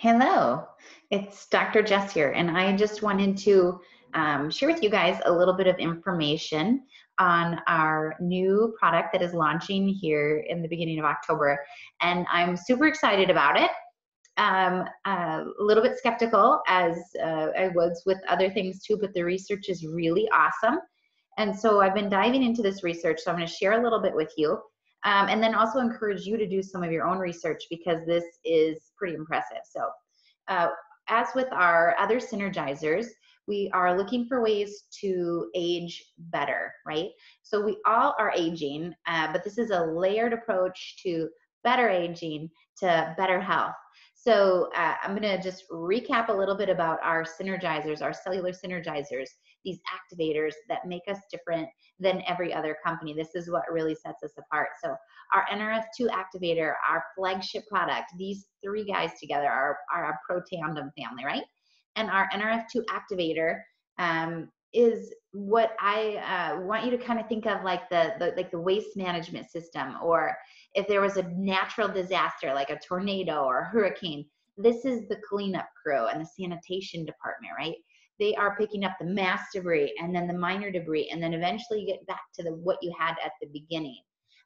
Hello, it's Dr. Jess here, and I just wanted to share with you guys a little bit of information on our new product that is launching here in the beginning of October, and I'm super excited about it. A little bit skeptical as I was with other things too, but the research is really awesome. And so I've been diving into this research, so I'm going to share a little bit with you. And then also encourage you to do some of your own research because this is pretty impressive. So uh, as with our other synergizers, we are looking for ways to age better, right? So we all are aging, but this is a layered approach to better aging to better health. So I'm going to just recap a little bit about our synergizers, our cellular synergizers, these activators that make us different than every other company. This is what really sets us apart. So our NRF2 activator, our flagship product, these three guys together are our Protandim family, right? And our NRF2 activator is what I want you to kind of think of like the waste management system, or if there was a natural disaster like a tornado or a hurricane, this is the cleanup crew and the sanitation department, right? They are picking up the mass debris and then the minor debris, and then eventually you get back to what you had at the beginning.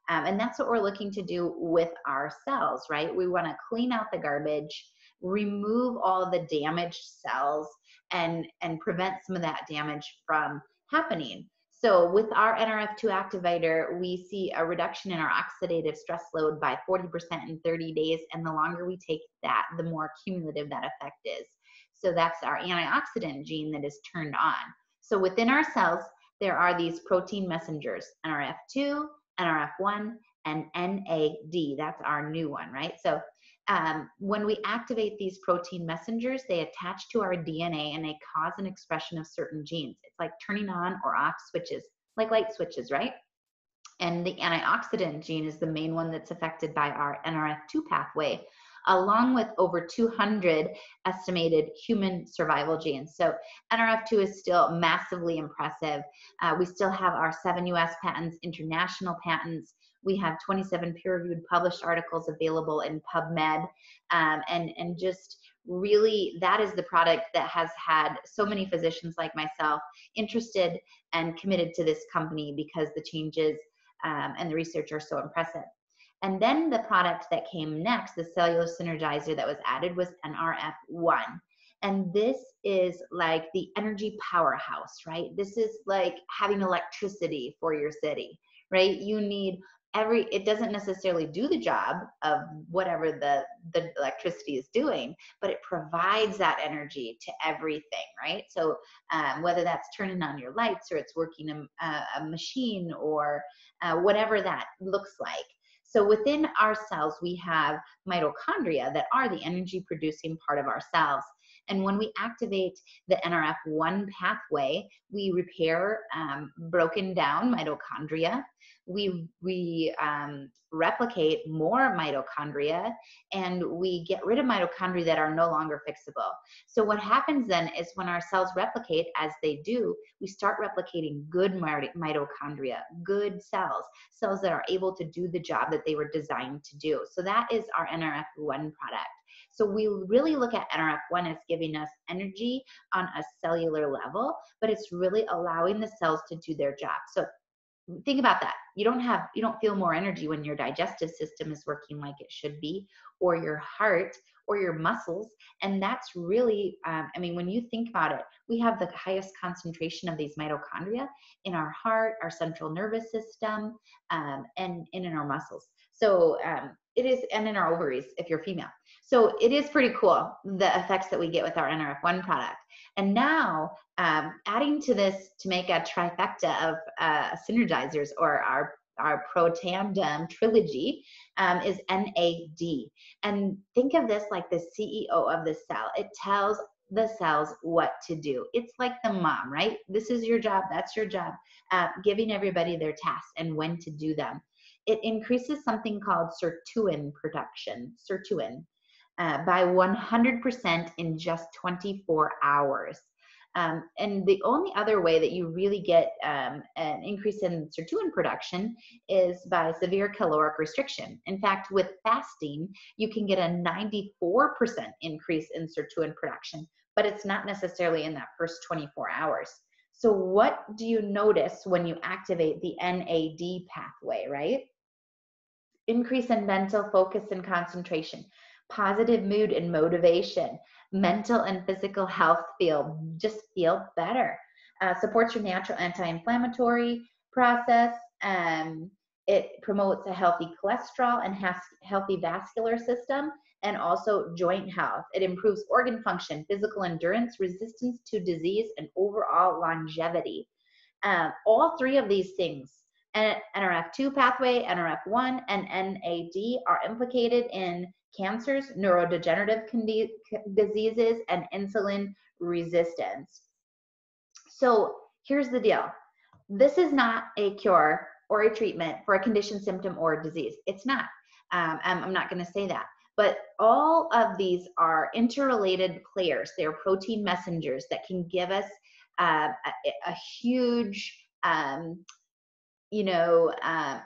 And that's what we're looking to do with our cells, right? We want to clean out the garbage, remove all the damaged cells, and prevent some of that damage from happening. So with our NRF2 activator, we see a reduction in our oxidative stress load by 40% in 30 days. And the longer we take that, the more cumulative that effect is. So that's our antioxidant gene that is turned on. So within our cells, there are these protein messengers, NRF2, NRF1, and NAD. That's our new one, right? So when we activate these protein messengers, they attach to our DNA and they cause an expression of certain genes. It's like turning on or off switches, like light switches, right? And the antioxidant gene is the main one that's affected by our NRF2 pathway, along with over 200 estimated human survival genes. So NRF2 is still massively impressive. We still have our 7 US patents, international patents. We have 27 peer-reviewed published articles available in PubMed, and just really that is the product that has had so many physicians like myself interested and committed to this company because the changes and the research are so impressive. And then the product that came next, the cellular synergizer that was added, was NRF1. And this is like the energy powerhouse, right? This is like having electricity for your city, right? You need it doesn't necessarily do the job of whatever the electricity is doing, but it provides that energy to everything, right? So whether that's turning on your lights or it's working a machine or whatever that looks like. So within our cells, we have mitochondria that are the energy producing part of our cells. And when we activate the NRF1 pathway, we repair broken down mitochondria. We replicate more mitochondria, and we get rid of mitochondria that are no longer fixable. So what happens then is when our cells replicate, as they do, we start replicating good mitochondria, good cells, cells that are able to do the job that they were designed to do. So that is our NRF1 product. So we really look at NRF1 as giving us energy on a cellular level, but it's really allowing the cells to do their job. So think about that. You don't feel more energy when your digestive system is working like it should be, or your heart, or your muscles. And that's really, when you think about it, we have the highest concentration of these mitochondria in our heart, our central nervous system, and in our muscles. So it is, and in our ovaries if you're female. So it is pretty cool, the effects that we get with our NRF1 product. And now adding to this to make a trifecta of synergizers, or our Protandim Trilogy, is NAD. And think of this like the CEO of the cell. It tells the cells what to do. It's like the mom, right? This is your job, that's your job, giving everybody their tasks and when to do them. It increases something called sirtuin production, by 100% in just 24 hours. And the only other way that you really get an increase in sirtuin production is by severe caloric restriction. In fact, with fasting, you can get a 94% increase in sirtuin production, but it's not necessarily in that first 24 hours. So what do you notice when you activate the NAD pathway, right? Increase in mental focus and concentration, positive mood and motivation, mental and physical health just feel better. Supports your natural anti-inflammatory process. It promotes a healthy cholesterol and has healthy vascular system, and also joint health. It improves organ function, physical endurance, resistance to disease, and overall longevity. All three of these things, NRF2 pathway, NRF1, and NAD, are implicated in cancers, neurodegenerative diseases, and insulin resistance. So here's the deal. This is not a cure or a treatment for a condition, symptom, or disease. It's not. I'm not going to say that. But all of these are interrelated players. They're protein messengers that can give us a huge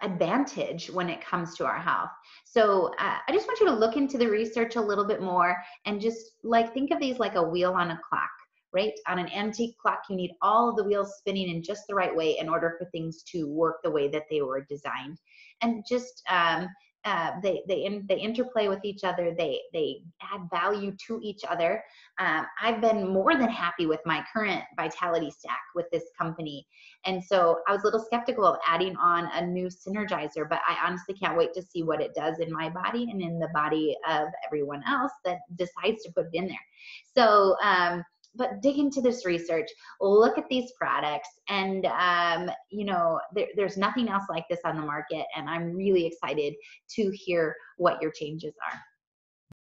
advantage when it comes to our health. So I just want you to look into the research a little bit more and just think of these like a wheel on a clock, right? On an antique clock, you need all of the wheels spinning in just the right way in order for things to work the way that they were designed. And just they interplay with each other. They add value to each other. I've been more than happy with my current vitality stack with this company. And so I was a little skeptical of adding on a new synergizer, but I honestly can't wait to see what it does in my body and in the body of everyone else that decides to put it in there. So, but dig into this research, look at these products, and there's nothing else like this on the market, and I'm really excited to hear what your changes are.